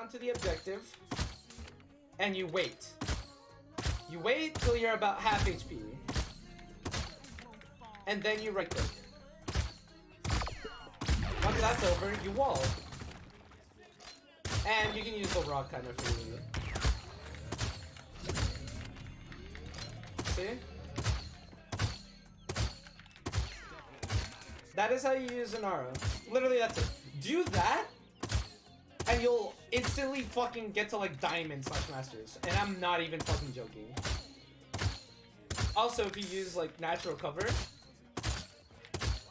onto the objective, and you wait. You wait till you're about half HP. And then you right click. Once that's over, you wall. And you can use the rock kind of freely. See? That is how you use an aura. Literally, that's it. Do that, and you'll instantly fucking get to like diamond / masters. And I'm not even fucking joking. Also, if you use like natural cover,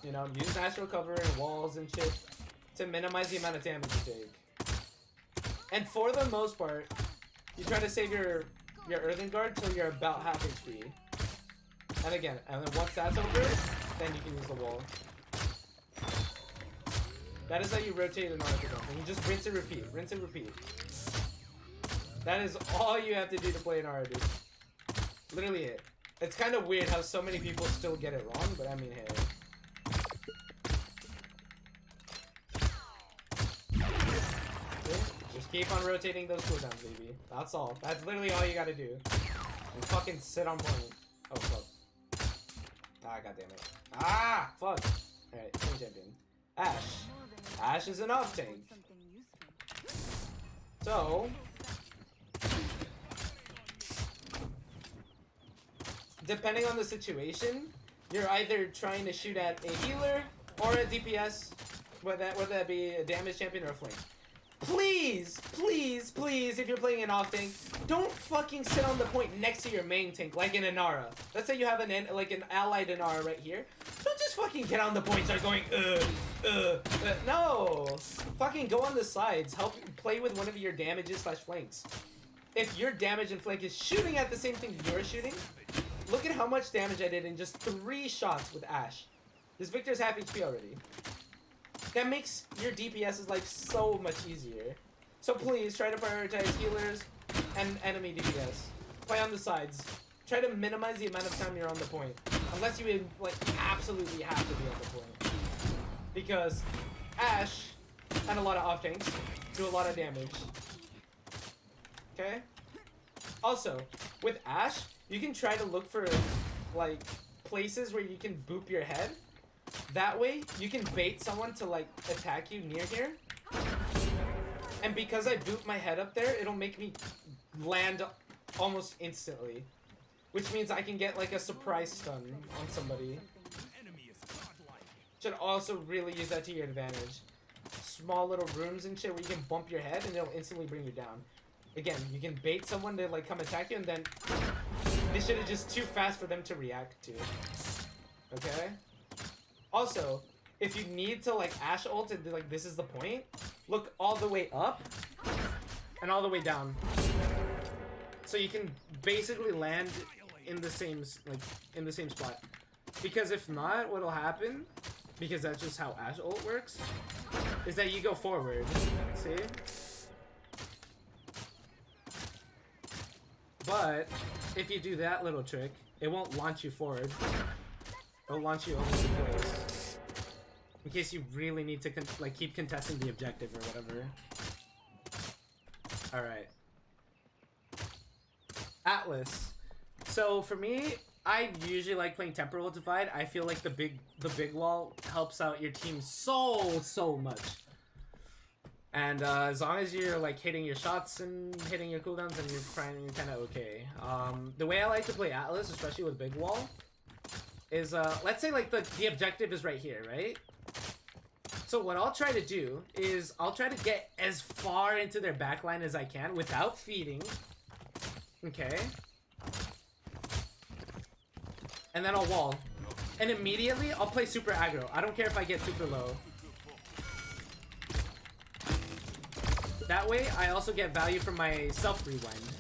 you know, use natural cover and walls and shit to minimize the amount of damage you take. And for the most part, you try to save your earthen guard till you're about half HP. And again, and then once that's over, then you can use the wall. That is how you rotate an arc and you just rinse and repeat, rinse and repeat. That is all you have to do to play an aura, dude. Literally it. It's kind of weird how so many people still get it wrong, but I mean, hey. Just keep on rotating those cooldowns, baby. That's all. That's literally all you gotta do. And fucking sit on point. Oh, fuck. Ah, goddammit. Ah, fuck. Alright, team champion. Ash. Ash is an off tank. So, depending on the situation, you're either trying to shoot at a healer or a DPS, whether that be a damage champion or a flank. Please, please, please, if you're playing an off tank, don't fucking sit on the point next to your main tank like in Inara. Let's say you have an allied Inara right here. Don't just fucking get on the point and start going, no. Fucking go on the sides. Help play with one of your damages / flanks. If your damage and flank is shooting at the same thing you're shooting, look at how much damage I did in just 3 shots with Ash. This Victor's half HP already. That makes your DPS's life so much easier. So please try to prioritize healers and enemy DPS. Play on the sides. Try to minimize the amount of time you're on the point. Unless you like absolutely have to be on the point. Because Ash and a lot of off tanks do a lot of damage. Okay? Also, with Ash, you can try to look for like places where you can boop your head. That way, you can bait someone to like attack you near here. And because I boot my head up there, it'll make me land almost instantly. Which means I can get like a surprise stun on somebody. Should also really use that to your advantage. Small little rooms and shit where you can bump your head and it'll instantly bring you down. Again, you can bait someone to like come attack you and then this shit is just too fast for them to react to. Okay? Also, if you need to like Ash ult and like this is the point, look all the way up and all the way down. So you can basically land in the same spot. Because if not, what'll happen, because that's just how Ash ult works, is that you go forward. See? But if you do that little trick, it won't launch you forward. It'll launch you over the place. In case you really need to like keep contesting the objective or whatever. Alright. Atlas. So for me, I usually like playing Temporal Divide. I feel like the big wall helps out your team so much. And as long as you're like hitting your shots and hitting your cooldowns, then you're kind of okay. The way I like to play Atlas, especially with big wall, is let's say like the objective is right here, right? So what I'll try to do is I'll try to get as far into their backline as I can without feeding. Okay. And then I'll wall. And immediately I'll play super aggro. I don't care if I get super low. That way I also get value from my self rewind.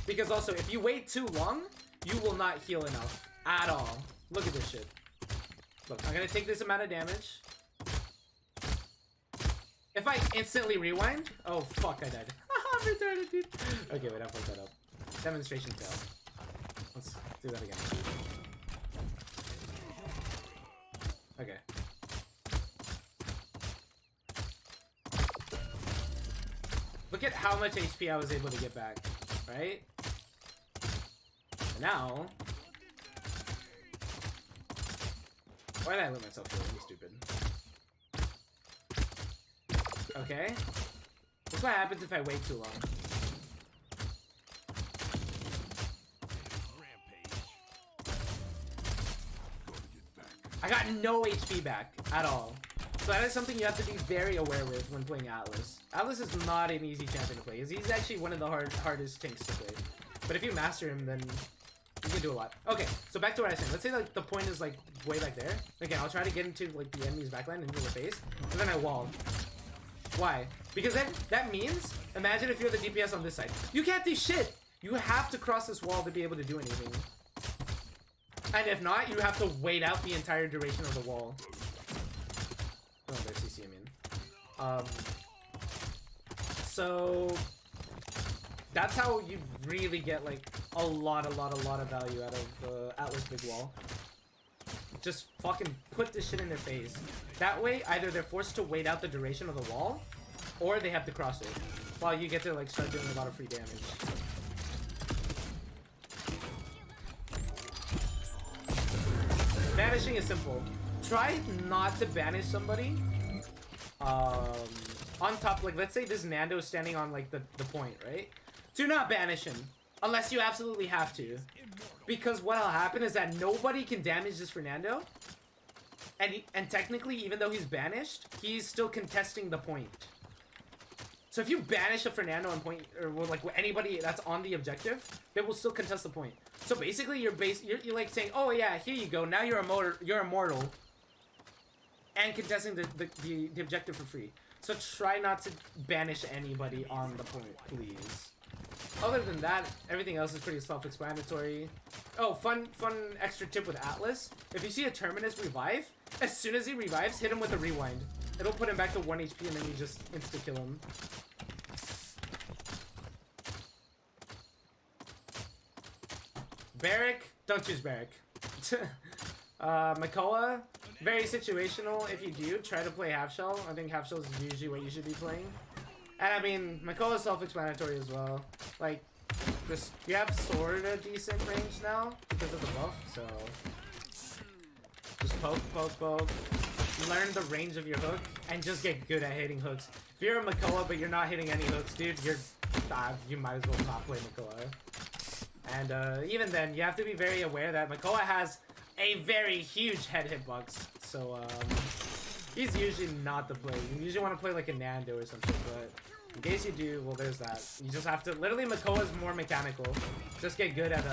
Because also if you wait too long, you will not heal enough at all. Look at this shit. Look, I'm gonna take this amount of damage. If I instantly rewind, oh fuck, I died. I'm retarded, dude. Okay, wait, I'll fuck that up. Demonstration failed. Let's do that again. Okay. look at how much HP I was able to get back, right? Now, why did I let myself feel really stupid? Okay. That's what happens if I wait too long. I got no HP back at all. So that is something you have to be very aware with when playing Atlas. Atlas is not an easy champion to play, because he's actually one of the hardest tanks to play. But if you master him, then you can do a lot. Okay, so back to what I was saying. Let's say like the point is like way back there. Again, I'll try to get into like the enemy's backline into the face, and then I wall. Why? Because that means, imagine if you're the DPS on this side. You can't do shit! You have to cross this wall to be able to do anything. And if not, you have to wait out the entire duration of the wall. Oh, there's CC, I mean. So that's how you really get like a lot of value out of Atlas Big Wall. Just fucking put this shit in their face. That way, either they're forced to wait out the duration of the wall, or they have to cross it. While you get to like start doing a lot of free damage. Banishing is simple. Try not to banish somebody on top, like let's say this Nando is standing on like the point, right? Do not banish him unless you absolutely have to, because what'll happen is that nobody can damage this Fernando, and technically even though he's banished, he's still contesting the point. So if you banish a Fernando on point, or like anybody that's on the objective, they will still contest the point. So basically you're like saying, oh yeah, here you go, now you're immortal, and contesting the objective for free. So try not to banish anybody on the point, please. Other than that, everything else is pretty self-explanatory. Oh, fun extra tip with Atlas. If you see a Terminus revive, as soon as he revives, hit him with a rewind. It'll put him back to 1 HP and then you just insta-kill him. Barik, don't choose Barik. Makoa, very situational. If you do, try to play half shell. I think half shell is usually what you should be playing. And I mean, Makoa is self-explanatory as well. Like, you have sort of decent range now because of the buff, so just poke. Learn the range of your hook and just get good at hitting hooks. If you're a Makoa but you're not hitting any hooks, dude, you might as well not play Makoa. And even then, you have to be very aware that Makoa has a very huge head hitbox. So he's usually not the play. You usually want to play like a Nando or something, but in case you do, well, there's that. You just have to, literally Makoa is more mechanical. Just get good at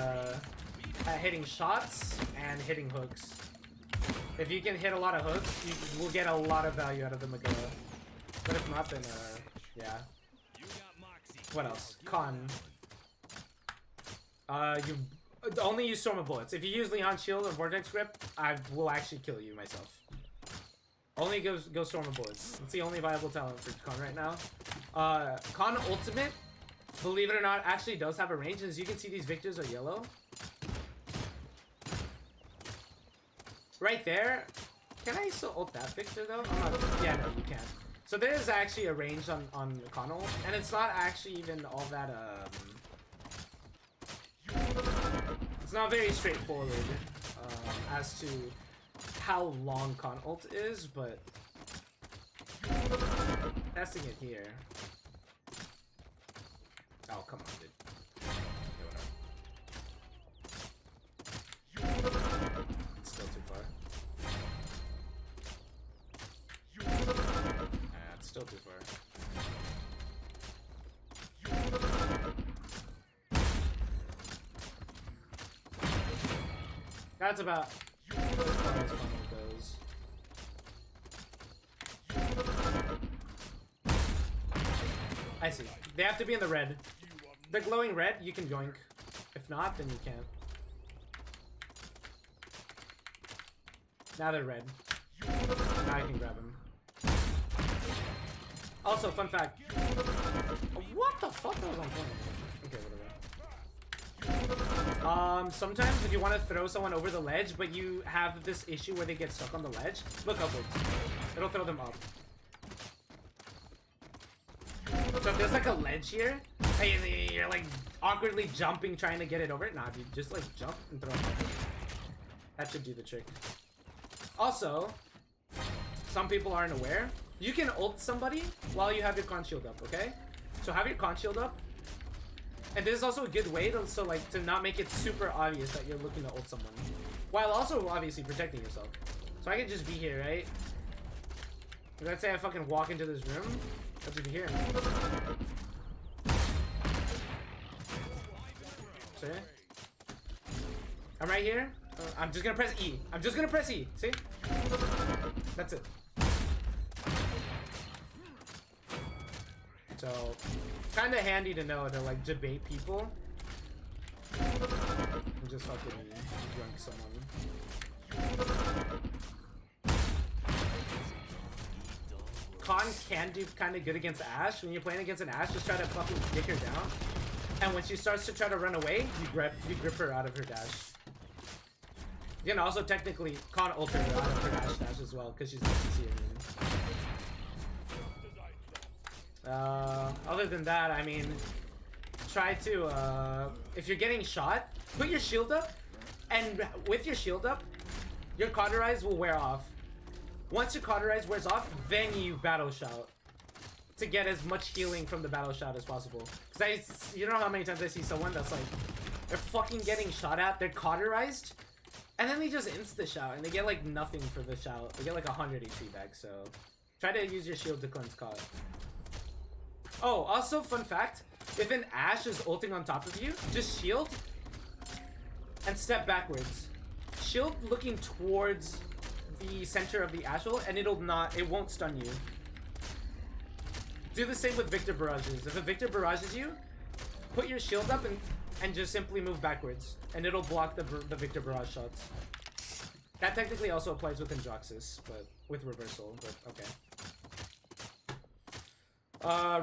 hitting shots and hitting hooks. If you can hit a lot of hooks, you will get a lot of value out of the Makoa. But if not, then yeah. What else? Con. You only use Storm of Bullets. If you use Leon's Shield or Vortex Grip, I will actually kill you myself. Only go Storm of Bullets. It's the only viable talent for Con right now. Con Ultimate, believe it or not, actually does have a range. As you can see, these Victors are yellow. Right there. Can I still ult that Victor though? Yeah, no, you can't. So there is actually a range on Con ult, and it's not actually even all that it's not very straightforward as to how long Con ult is, but testing it here. Oh, come on, dude. Okay, whatever. It's still too far. Yeah, it's still too far. That's about as far as funnel goes. I see. They have to be in the red. The glowing red, you can yoink. If not, then you can't. Now they're red. Now I can grab them. Also, fun fact. What the fuck was on point? Okay, whatever. Sometimes if you want to throw someone over the ledge, but you have this issue where they get stuck on the ledge, look upwards. It'll throw them up. So So if there's like a ledge here, and you're like awkwardly jumping trying to get it over. Nah, dude, just like jump and throw it. That should do the trick. Also, some people aren't aware. You can ult somebody while you have your con shield up, okay? So have your con shield up. And this is also a good way to, to not make it super obvious that you're looking to ult someone. While also obviously protecting yourself. So I can just be here, right? Let's say I fucking walk into this room. I'll just be here. See? I'm right here. I'm just gonna press E. I'm just gonna press E. See? That's it. So, kind of handy to know to like debate people. And just fucking drunk someone. Con can do kind of good against Ashe. When you're playing against an Ashe, just try to fucking kick her down. And when she starts to try to run away, you grip her out of her dash. You can also technically con ult her out of her dash as well, because she's not CC immune. Other than that, I mean, try to, if you're getting shot, put your shield up, and with your shield up, your cauterize will wear off. Once your cauterize wears off, then you battle shout to get as much healing from the battle shout as possible. Cause you don't know how many times I see someone that's like, they're fucking getting shot at, they're cauterized, and then they just insta shout, and they get like nothing for the shout. They get like 100 HP back, so try to use your shield to cleanse caught. Oh, also fun fact, if an Ashe is ulting on top of you, just shield and step backwards. Shield looking towards the center of the Ashe ult, and it won't stun you. Do the same with Victor barrages. If a Victor barrages you, put your shield up and just simply move backwards, and it'll block the Victor barrage shots. That technically also applies within Ruckus, but with reversal, but okay.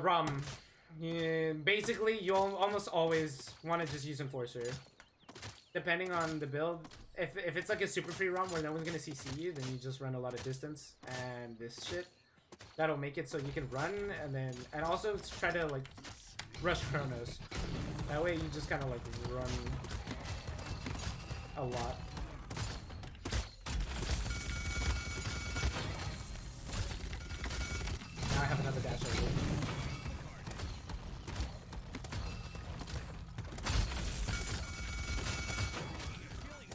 Raum. Yeah, basically, you'll almost always want to just use Enforcer. Depending on the build, if it's like a super free Raum where no one's gonna CC you, then you just run a lot of distance and this shit. That'll make it so you can run and also try to like rush Chronos. That way you just kind of like run a lot. Now I have another dash over here.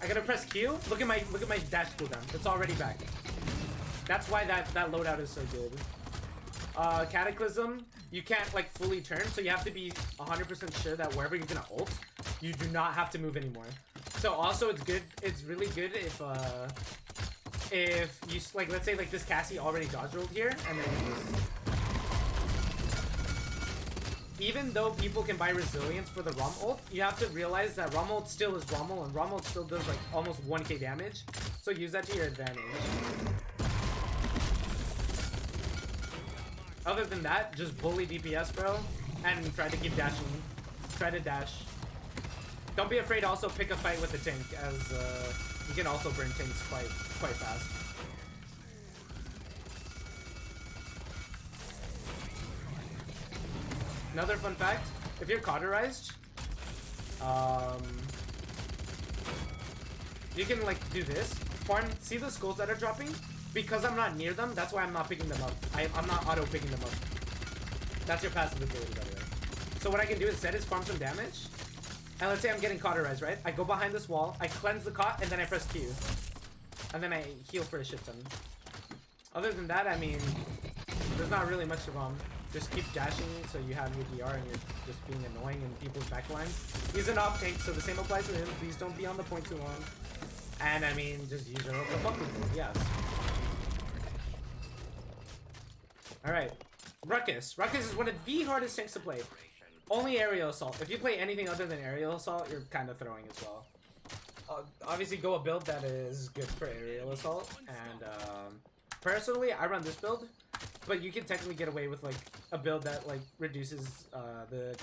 I gotta press Q. Look at my dash cooldown. It's already back. That's why that loadout is so good. Cataclysm, you can't like fully turn, so you have to be 100% sure that wherever you're gonna ult, you do not have to move anymore. So also it's good. It's really good if you like, let's say like this Cassie already dodge rolled here, and then even though people can buy resilience for the Raum ult, you have to realize that Raum ult still is Raum ult, and Raum ult still does like almost 1k damage. So use that to your advantage. Other than that, just bully DPS, bro, and try to keep dashing. Try to dash. Don't be afraid to also pick a fight with the tank, as you can also burn tanks quite fast. Another fun fact, if you're cauterized, you can like do this. Farm, see the skulls that are dropping? Because I'm not near them, that's why I'm not picking them up. I'm not auto picking them up. That's your passive ability, by the way. So what I can do instead is farm some damage. And let's say I'm getting cauterized, right? I go behind this wall, I cleanse the caught, and then I press Q. And then I heal for a shit ton. Other than that, I mean, there's not really much to Raum. Just keep dashing so you have your DR and you're just being annoying in people's backlines. He's an off tank, so the same applies to him. Please don't be on the point too long. And I mean, just use your local fuck with me, yes. Alright. Ruckus. Ruckus is one of the hardest tanks to play. Only aerial assault. If you play anything other than aerial assault, you're kind of throwing as well. Obviously, go a build that is good for aerial assault. And personally, I run this build. But you can technically get away with like a build that like reduces the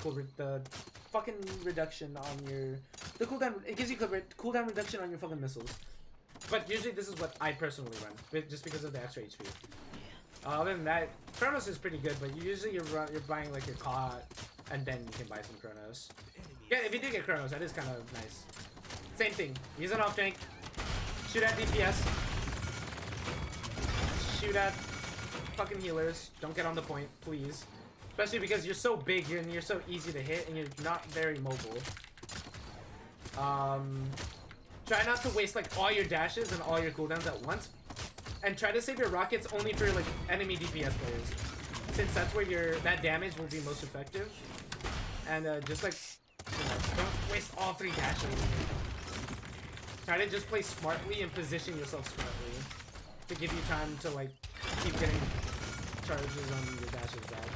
fucking reduction on your cooldown. It gives you cooldown reduction on your fucking missiles. But usually this is what I personally run, just because of the extra HP. Other than that, Chronos is pretty good, but usually you're buying like your COD, and then you can buy some Chronos. Yeah, if you do get Chronos, that is kind of nice. Same thing. Use an off tank. Shoot at DPS. Shoot at fucking healers. Don't get on the point, please. Especially because you're so big and you're so easy to hit, and you're not very mobile. Try not to waste like all your dashes and all your cooldowns at once. And try to save your rockets only for like enemy DPS players, since that's where that damage will be most effective. And just like, you know, don't waste all 3 dashes. Try to just play smartly and position yourself smartly to give you time to like keep getting charges on your dashes back.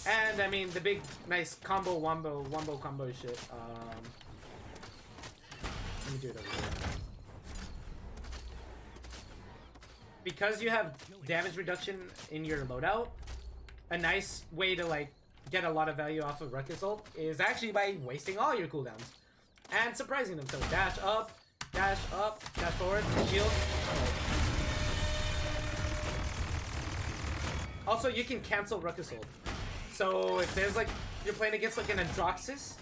And I mean the big nice wombo combo shit. Let me do it over here. Because you have damage reduction in your loadout, a nice way to like get a lot of value off of Ruckus ult is actually by wasting all your cooldowns and surprising them. So dash up, dash forward, shield. Also, you can cancel Ruckus ult. So if there's like you're playing against like an Androxus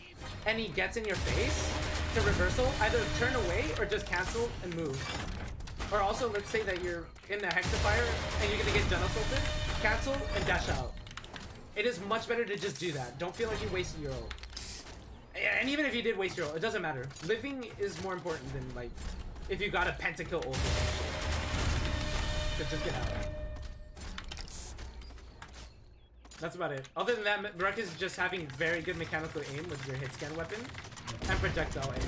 and he gets in your face to reversal, either turn away or just cancel and move. Or also, let's say that you're in the Hexafire and you're gonna get Gen assaulted, cancel and dash out. It is much better to just do that. Don't feel like you wasted your ult. And even if you did waste your ult, it doesn't matter. Living is more important than like if you got a pentakill ult. So just get out. That's about it. Other than that, Ruckus is just having very good mechanical aim with your hit scan weapon and projectile aim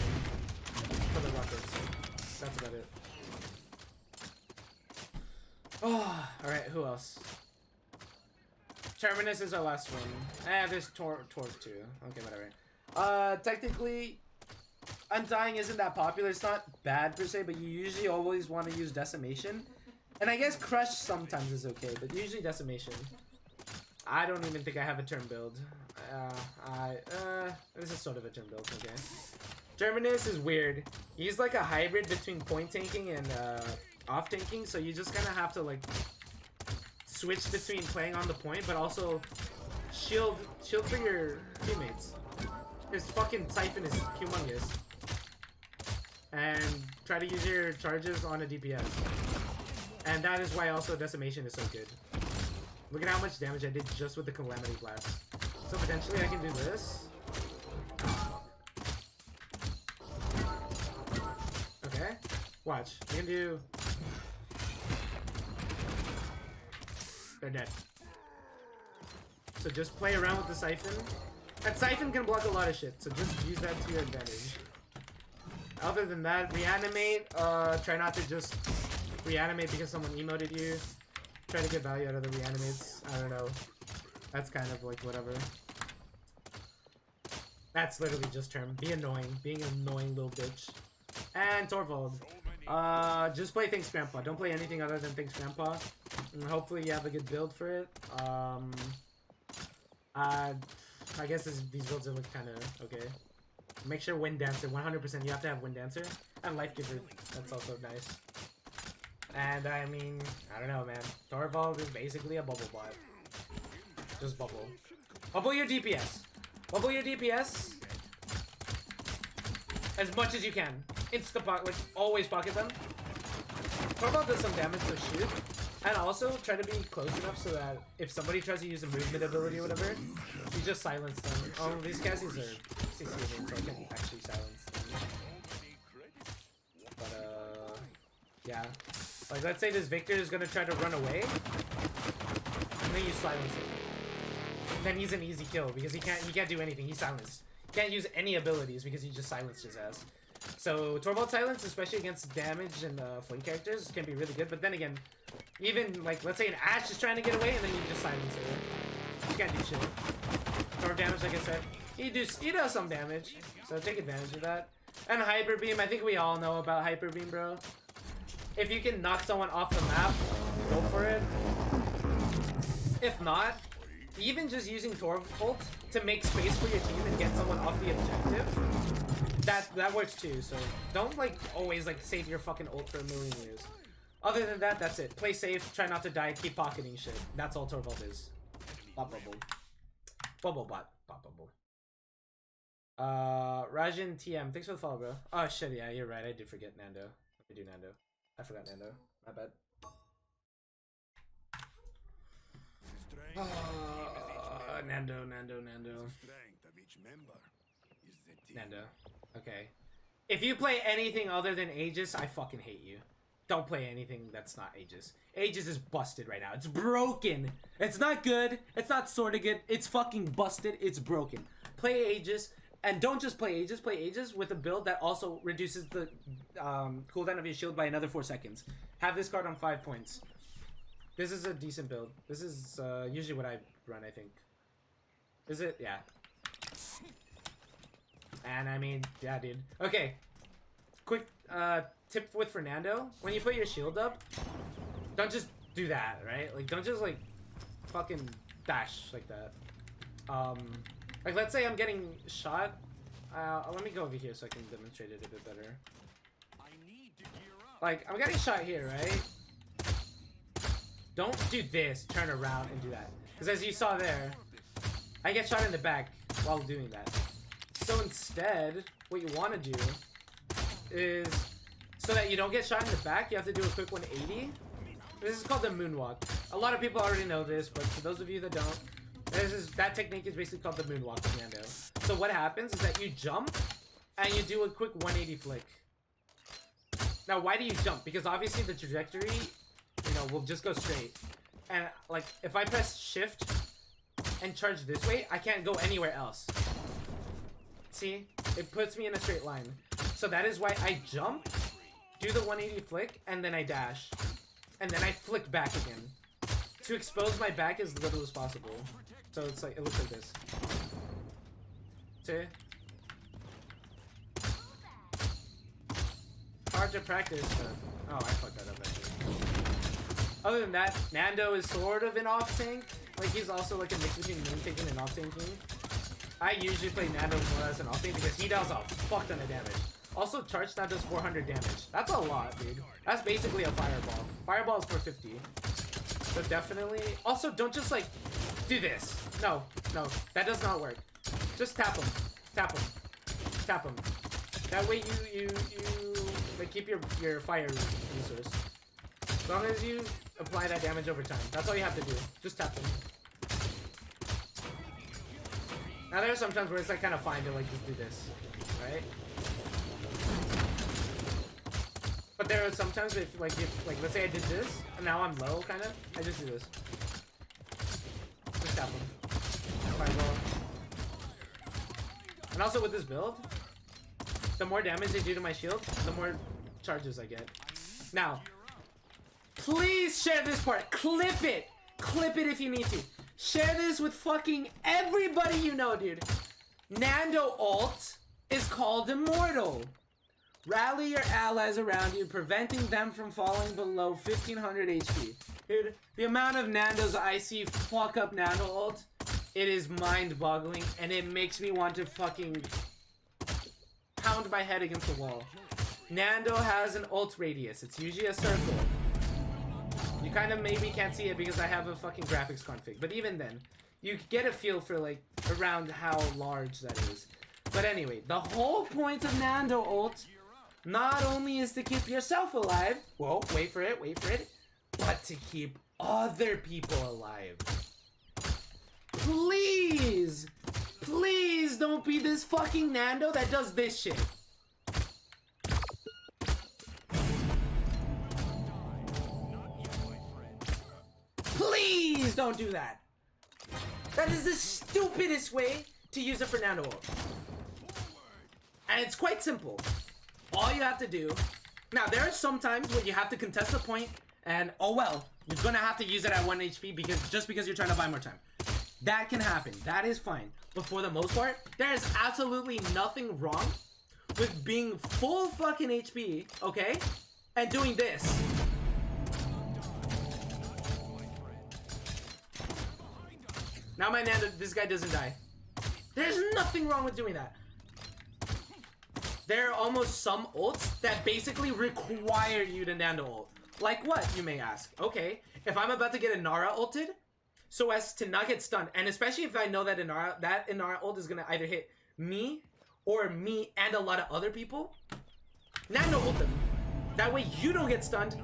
for the rockets. That's about it. Oh, alright, who else? Terminus is our last one. There's Torv too. Okay, whatever. Technically, Undying isn't that popular. It's not bad per se, but you usually always want to use Decimation. And I guess Crush sometimes is okay, but usually Decimation. I don't even think I have a turn build. This is sort of a turn build, okay. Terminus is weird. He's like a hybrid between point tanking and off tanking, so you just kind of have to like switch between playing on the point, but also shield for your teammates. His fucking siphon is humongous. And try to use your charges on a DPS. And that is why also Decimation is so good. Look at how much damage I did just with the Calamity Blast. So potentially I can do this. Okay. Watch. You can do... They're dead. So just play around with the Siphon. That Siphon can block a lot of shit, so just use that to your advantage. Other than that, reanimate. Try not to just reanimate because someone emoted you. Try to get value out of the reanimates. I don't know. That's kind of like whatever. That's literally just term. Be annoying. Being an annoying little bitch. And Torvald. Just play Thanks Grandpa. Don't play anything other than Thanks Grandpa. And hopefully you have a good build for it. I guess these builds look kind of okay. Make sure Wind Dancer. 100% you have to have Wind Dancer. And Life Giver. That's also nice. And I mean, I don't know, man. Torvald is basically a bubble bot. Just bubble. Bubble your DPS. Bubble your DPS as much as you can. Insta-pocket, like, always pocket them. Torvald does some damage to shoot. And also, try to be close enough so that if somebody tries to use a movement ability or whatever, you just silence them. Oh, these guys are CCing, so I can actually silence them. But, yeah. Like, let's say this Victor is gonna try to run away, and then you silence him. And then he's an easy kill, because he can't do anything, he's silenced. He can't use any abilities, because he just silenced his ass. So, Torvald silence, especially against damage and flank characters, can be really good, but then again, even, like, let's say an Ashe is trying to get away, and then you just silence her. You can't do shit. Torv damage, like I said, he does some damage, so take advantage of that. And Hyper Beam, I think we all know about Hyper Beam, bro. If you can knock someone off the map, go for it. If not, even just using Torvald to make space for your team and get someone off the objective, that works too. So don't like always like save your fucking ult for a million years. Other than that, that's it. Play safe, try not to die, keep pocketing shit. That's all Torvald is. Bot bubble. Bubble bot. Bot bubble. Rajan TM, thanks for the follow, bro. Oh shit, yeah, you're right. I did forget Nando. Let me do Nando. I forgot Nando. My bad. Nando. Nando. Okay. If you play anything other than Aegis, I fucking hate you. Don't play anything that's not Aegis. Aegis is busted right now. It's broken. It's not good. It's not sorta good. It's fucking busted. It's broken. Play Aegis. And don't just play Aegis. Play Aegis with a build that also reduces the cooldown of your shield by another 4 seconds. Have this card on 5 points. This is a decent build. This is usually what I run, I think. Is it? Yeah. And I mean, yeah, dude. Okay. Quick tip with Fernando. When you put your shield up, don't just do that, right? Like, don't just, like, fucking dash like that. Like, let's say I'm getting shot. Let me go over here so I can demonstrate it a bit better. Like, I'm getting shot here, right? Don't do this, turn around and do that. Because as you saw there, I get shot in the back while doing that. So instead, what you want to do is, so that you don't get shot in the back, you have to do a quick 180. This is called the moonwalk. A lot of people already know this, but for those of you that don't, that technique is basically called the moonwalk with Nando. So what happens is that you jump, and you do a quick 180 flick. Now, why do you jump? Because obviously the trajectory, you know, will just go straight. And, like, if I press shift and charge this way, I can't go anywhere else. See? It puts me in a straight line. So that is why I jump, do the 180 flick, and then I dash. And then I flick back again. To expose my back as little as possible. So it's like, it looks like this. See? Hard to practice, but... Oh, I fucked that up actually. Other than that, Nando is sort of an off-tank. Like, he's also like a mix between main-tanking and off-tanking. I usually play Nando more as an off-tank because he does a fuck ton of damage. Also, charge now does 400 damage. That's a lot, dude. That's basically a fireball. Fireball is 450. So definitely... Also, don't just, like, do this. No, that does not work. Just tap him. Tap him. Tap him. That way you like, keep your fire resource. As long as you apply that damage over time. That's all you have to do. Just tap him. Now there are some times where it's like kind of fine to like just do this, right? But there are sometimes if like let's say I did this and now I'm low kind of, I just do this. Just tap him. Fireball. And also with this build, the more damage they do to my shield, the more charges I get. Now, please share this part. Clip it. Clip it if you need to. Share this with fucking everybody you know, dude. Nando ult is called Immortal. Rally your allies around you, preventing them from falling below 1500 HP. Dude, the amount of Nandos I see fuck up Nando ult, it is mind-boggling, and it makes me want to fucking pound my head against the wall. Nando has an ult radius. It's usually a circle. You kind of maybe can't see it because I have a fucking graphics config. But even then, you get a feel for, like, around how large that is. But anyway, the whole point of Nando ult not only is to keep yourself alive, whoa, wait for it, but to keep other people alive. Please, please don't be this fucking Nando that does this shit. Please don't do that. That is the stupidest way to use a Fernando ult. And it's quite simple. All you have to do... Now, there are some times where you have to contest a point, and oh well, you're gonna have to use it at 1 HP just because you're trying to buy more time. That can happen. That is fine. But for the most part, there is absolutely nothing wrong with being full fucking HP, okay? And doing this. Now my Nando, this guy doesn't die. There's nothing wrong with doing that. There are almost some ults that basically require you to Nando ult. Like what, you may ask? Okay, if I'm about to get Inara ulted, so as to not get stunned, and especially if I know that Inara ult is gonna either hit me or me and a lot of other people, Nano ult them. That way you don't get stunned,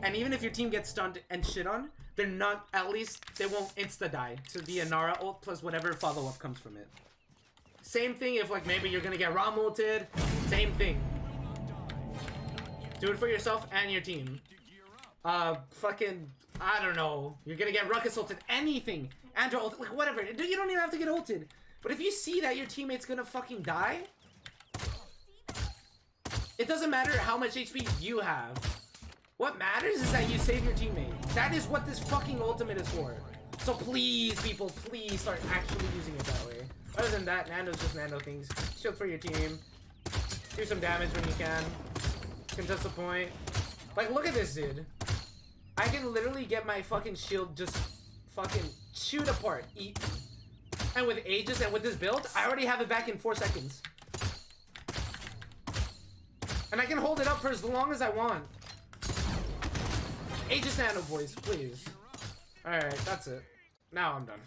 and even if your team gets stunned and shit on, they're not, at least they won't insta-die to the Inara ult plus whatever follow-up comes from it. Same thing if like maybe you're gonna get Raum ulted, same thing. Do it for yourself and your team. Fucking, I don't know. You're gonna get Ruckus ulted, anything. Andrew ulted, like whatever. You don't even have to get ulted. But if you see that your teammate's gonna fucking die, it doesn't matter how much HP you have. What matters is that you save your teammate. That is what this fucking ultimate is for. So please, people, please start actually using it that way. Other than that, Nando's just Nando things. Shield for your team. Do some damage when you can. Contest the point. Like, look at this, dude. I can literally get my fucking shield just fucking shoot apart. Eat. And with Aegis and with this build, I already have it back in 4 seconds. And I can hold it up for as long as I want. Aegis Nano, boys, please. Alright, that's it. Now I'm done.